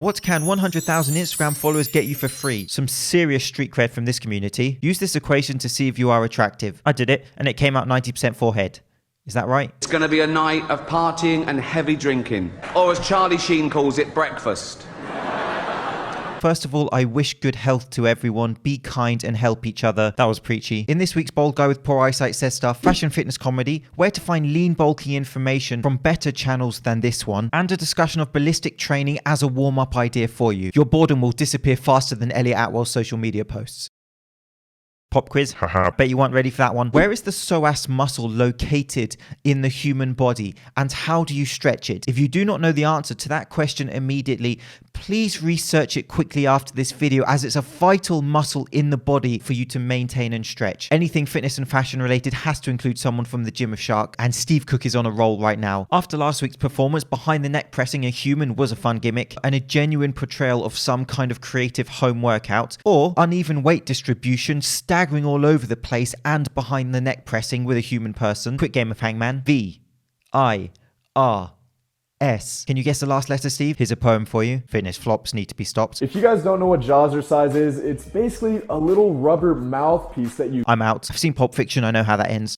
What can 100,000 Instagram followers get you for free? Some serious street cred from this community. Use this equation to see if you are attractive. I did it, and it came out 90% forehead. Is that right? It's going to be a night of partying and heavy drinking. Or as Charlie Sheen calls it, breakfast. First of all, I wish good health to everyone. Be kind and help each other. That was preachy. In this week's Bold Guy with Poor Eyesight Says Stuff, fashion fitness comedy, where to find lean bulky information from better channels than this one, and a discussion of ballistic training as a warm-up idea for you. Your boredom will disappear faster than Elliot Atwell's social media posts. Pop quiz. Bet you weren't ready for that one. Where is the psoas muscle located in the human body, and how do you stretch it? If you do not know the answer to that question immediately, please research it quickly after this video, as it's a vital muscle in the body for you to maintain and stretch. Anything fitness and fashion related has to include someone from the Gym of Shark, and Steve Cook is on a roll right now. After last week's performance, behind the neck pressing a human was a fun gimmick, and a genuine portrayal of some kind of creative home workout, or uneven weight distribution, staggering all over the place, and behind the neck pressing with a human person. Quick game of Hangman. V-I-R-S. Can you guess the last letter, Steve? Here's a poem for you. Fitness flops need to be stopped. If you guys don't know what jazzercise is, it's basically a little rubber mouthpiece that you... I'm out. I've seen Pulp Fiction. I know how that ends.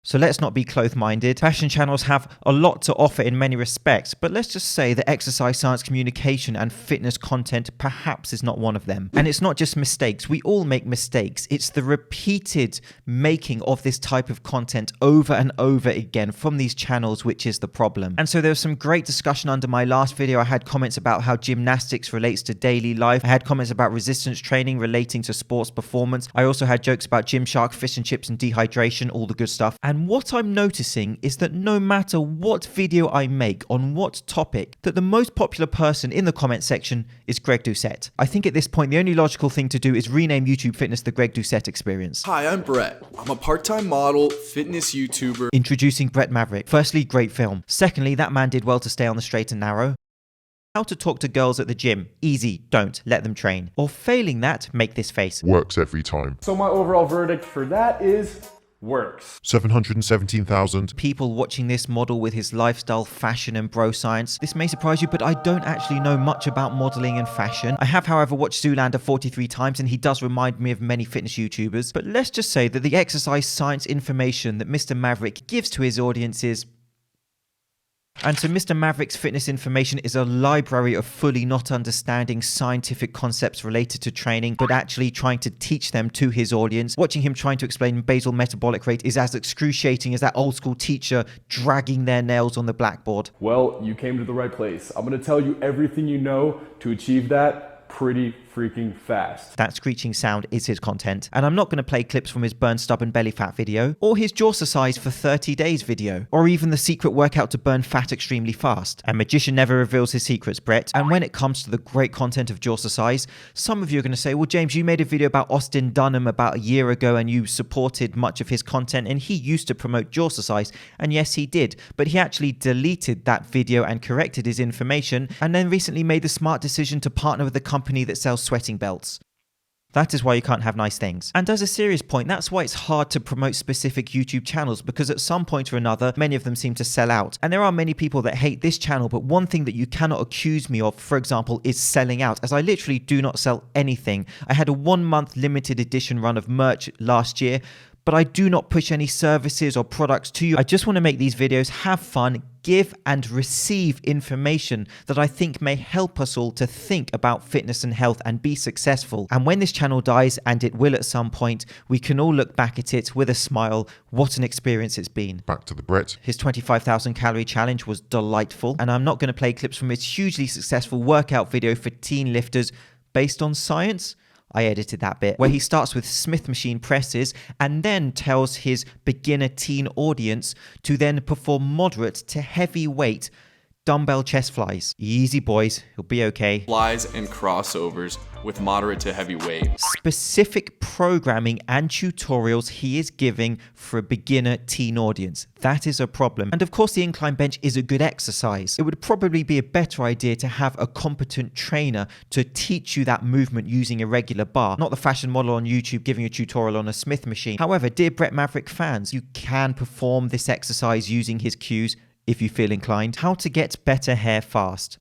So let's not be clothes-minded. Fashion channels have a lot to offer in many respects, but let's just say that exercise science communication and fitness content perhaps is not one of them. And it's not just mistakes. We all make mistakes. It's the repeated making of this type of content over and over again from these channels which is the problem. And so there was some great discussion under my last video. I had comments about how gymnastics relates to daily life. I had comments about resistance training relating to sports performance. I also had jokes about Gymshark, fish and chips and dehydration, all the good stuff. And what I'm noticing is that no matter what video I make on what topic, that the most popular person in the comment section is Greg Doucette. I think at this point, the only logical thing to do is rename YouTube Fitness the Greg Doucette Experience. Hi, I'm Brett. I'm a part-time model, fitness YouTuber. Introducing Brett Maverick. Firstly, great film. Secondly, that man did well to stay on the straight and narrow. How to talk to girls at the gym. Easy, don't, let them train. Or failing that, make this face. Works every time. So my overall verdict for that is... works. 717,000. People watching this model with his lifestyle, fashion and bro science. This may surprise you, but I don't actually know much about modeling and fashion. I have, however, watched Zoolander 43 times and he does remind me of many fitness YouTubers. But let's just say that the exercise science information that Mr. Maverick gives to his audience is... And so Mr. Maverick's fitness information is a library of fully not understanding scientific concepts related to training, but actually trying to teach them to his audience. Watching him trying to explain basal metabolic rate is as excruciating as that old school teacher dragging their nails on the blackboard. Well, you came to the right place. I'm going to tell you everything you know to achieve that pretty freaking fast. That screeching sound is his content. And I'm not going to play clips from his burn stub and belly fat video, or his jaw size for 30 days video, or even the secret workout to burn fat extremely fast. A magician never reveals his secrets, Brett. And when it comes to the great content of jaw size, some of you are going to say, well, James, you made a video about Austin Dunham about a year ago and you supported much of his content and he used to promote jaw size. And yes, he did. But he actually deleted that video and corrected his information and then recently made the smart decision to partner with a company that sells sweating belts. That is why you can't have nice things. And as a serious point, that's why it's hard to promote specific YouTube channels, because at some point or another, many of them seem to sell out. And there are many people that hate this channel, but one thing that you cannot accuse me of, for example, is selling out, as I literally do not sell anything. I had a 1-month limited edition run of merch last year, but I do not push any services or products to you. I just want to make these videos, have fun, give and receive information that I think may help us all to think about fitness and health and be successful. And when this channel dies, and it will at some point, we can all look back at it with a smile. What an experience it's been. Back to the Brett. His 25,000 calorie challenge was delightful, and I'm not going to play clips from his hugely successful workout video for teen lifters based on science. I edited that bit, where he starts with Smith machine presses and then tells his beginner teen audience to then perform moderate to heavy weight dumbbell chest flies. Easy boys, he'll be okay. Flies and crossovers with moderate to heavy weight. Specific programming and tutorials he is giving for a beginner teen audience. That is a problem. And of course the incline bench is a good exercise. It would probably be a better idea to have a competent trainer to teach you that movement using a regular bar, not the fashion model on YouTube giving a tutorial on a Smith machine. However, dear Brett Maverick fans, you can perform this exercise using his cues if you feel inclined. How to get better hair fast.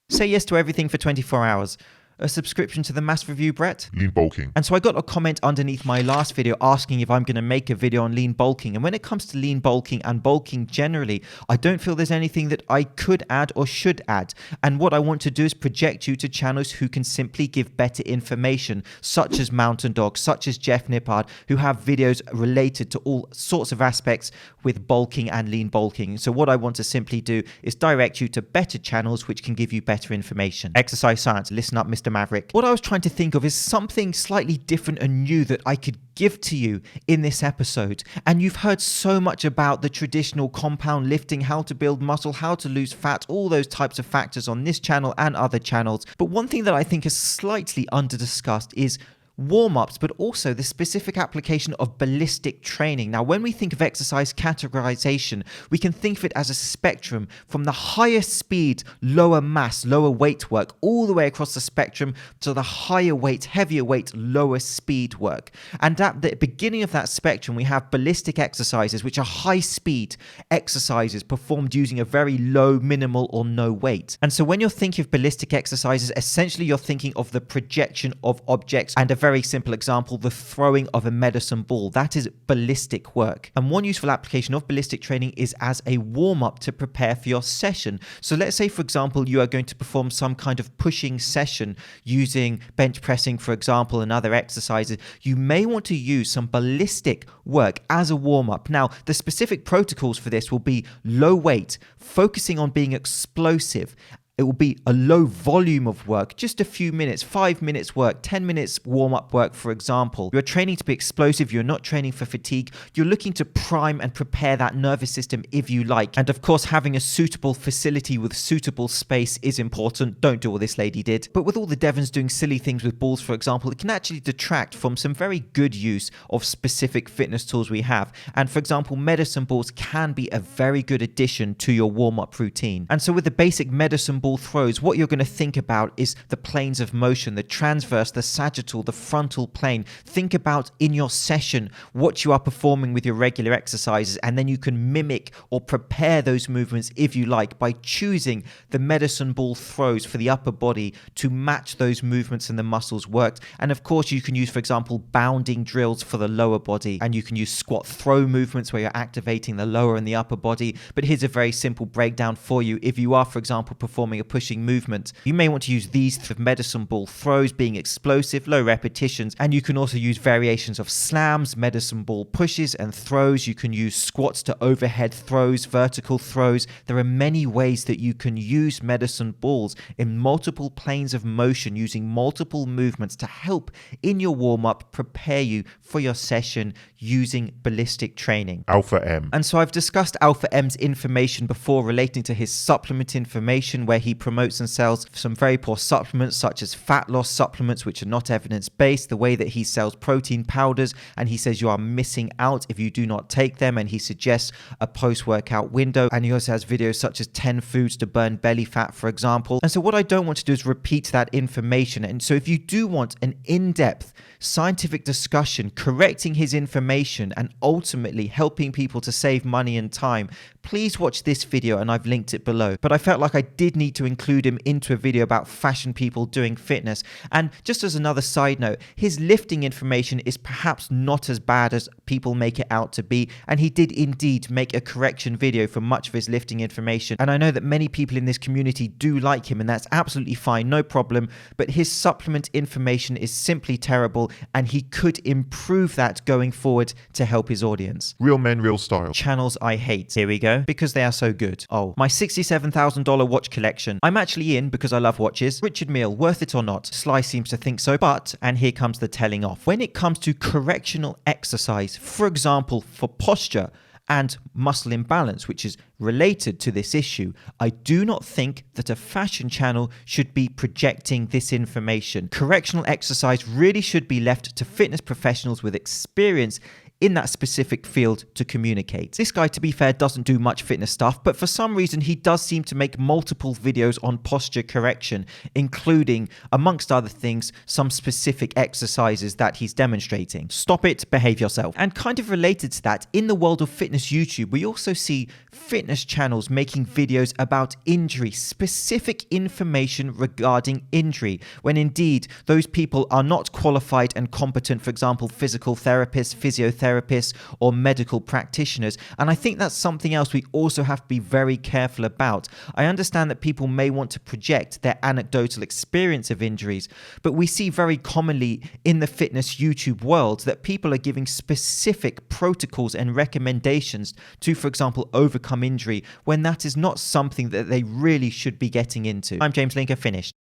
Say yes to everything for 24 hours. A subscription to the Mass Review, Brett? Lean bulking. And so I got a comment underneath my last video asking if I'm going to make a video on lean bulking. And when it comes to lean bulking and bulking generally, I don't feel there's anything that I could add or should add. And what I want to do is project you to channels who can simply give better information, such as Mountain Dog, such as Jeff Nippard, who have videos related to all sorts of aspects with bulking and lean bulking. So what I want to simply do is direct you to better channels which can give you better information. Exercise science, listen up, Mr. Maverick. What I was trying to think of is something slightly different and new that I could give to you in this episode. And you've heard so much about the traditional compound lifting, how to build muscle, how to lose fat, all those types of factors on this channel and other channels. But one thing that I think is slightly under discussed is warm-ups, but also the specific application of ballistic training. Now, when we think of exercise categorization, we can think of it as a spectrum from the higher speed, lower mass, lower weight work, all the way across the spectrum to the higher weight, heavier weight, lower speed work. And at the beginning of that spectrum, we have ballistic exercises, which are high speed exercises performed using a very low, minimal, or no weight. And so when you're thinking of ballistic exercises, essentially you're thinking of the projection of objects, and a very simple example, the throwing of a medicine ball. That is ballistic work. And one useful application of ballistic training is as a warm-up to prepare for your session. So let's say, for example, you are going to perform some kind of pushing session using bench pressing, for example, and other exercises. You may want to use some ballistic work as a warm-up. Now, the specific protocols for this will be low weight, focusing on being explosive. It will be a low volume of work, just a few minutes, 5 minutes work, 10 minutes warm-up work, for example. You're training to be explosive, you're not training for fatigue. You're looking to prime and prepare that nervous system if you like. And of course, having a suitable facility with suitable space is important. Don't do what this lady did. But with all the Devons doing silly things with balls, for example, it can actually detract from some very good use of specific fitness tools we have. And for example, medicine balls can be a very good addition to your warm-up routine. And so with the basic medicine ball throws, what you're going to think about is the planes of motion, the transverse, the sagittal, the frontal plane. Think about in your session what you are performing with your regular exercises, and then you can mimic or prepare those movements if you like by choosing the medicine ball throws for the upper body to match those movements and the muscles worked. And of course, you can use, for example, bounding drills for the lower body, and you can use squat throw movements where you're activating the lower and the upper body. But here's a very simple breakdown for you. If you are, for example, performing a pushing movement, you may want to use these medicine ball throws, being explosive, low repetitions, and you can also use variations of slams, medicine ball pushes and throws. You can use squats to overhead throws, vertical throws. There are many ways that you can use medicine balls in multiple planes of motion using multiple movements to help in your warm-up prepare you for your session using ballistic training. Alpha M. And so I've discussed Alpha M's information before relating to his supplement information, where he promotes and sells some very poor supplements such as fat loss supplements which are not evidence-based, the way that he sells protein powders, and he says you are missing out if you do not take them, and he suggests a post-workout window. And he also has videos such as 10 foods to burn belly fat, for example. And so what I don't want to do is repeat that information. And so if you do want an in-depth scientific discussion correcting his information and ultimately helping people to save money and time, please watch this video, and I've linked it below. But I felt like I did need to include him into a video about fashion people doing fitness. And just as another side note, his lifting information is perhaps not as bad as people make it out to be, and he did indeed make a correction video for much of his lifting information. And I know that many people in this community do like him, and that's absolutely fine, no problem. But his supplement information is simply terrible, and he could improve that going forward to help his audience. Real men, real style. Channels I hate. Here we go. Because they are so good. Oh, my $67,000 watch collection. I'm actually in because I love watches. Richard Mille, worth it or not? Sly seems to think so, but, and here comes the telling off. When it comes to correctional exercise, for example, for posture and muscle imbalance, which is related to this issue, I do not think that a fashion channel should be projecting this information. Correctional exercise really should be left to fitness professionals with experience in that specific field to communicate. This guy, to be fair, doesn't do much fitness stuff, but for some reason he does seem to make multiple videos on posture correction, including, amongst other things, some specific exercises that he's demonstrating. Stop it, behave yourself. And kind of related to that, in the world of fitness YouTube, we also see fitness channels making videos about injury, specific information regarding injury, when indeed those people are not qualified and competent, for example, physical therapists, physiotherapists, or medical practitioners. And I think that's something else we also have to be very careful about. I understand that people may want to project their anecdotal experience of injuries, but we see very commonly in the fitness YouTube world that people are giving specific protocols and recommendations to, for example, overcome injury, when that is not something that they really should be getting into. I'm James Linker, finished.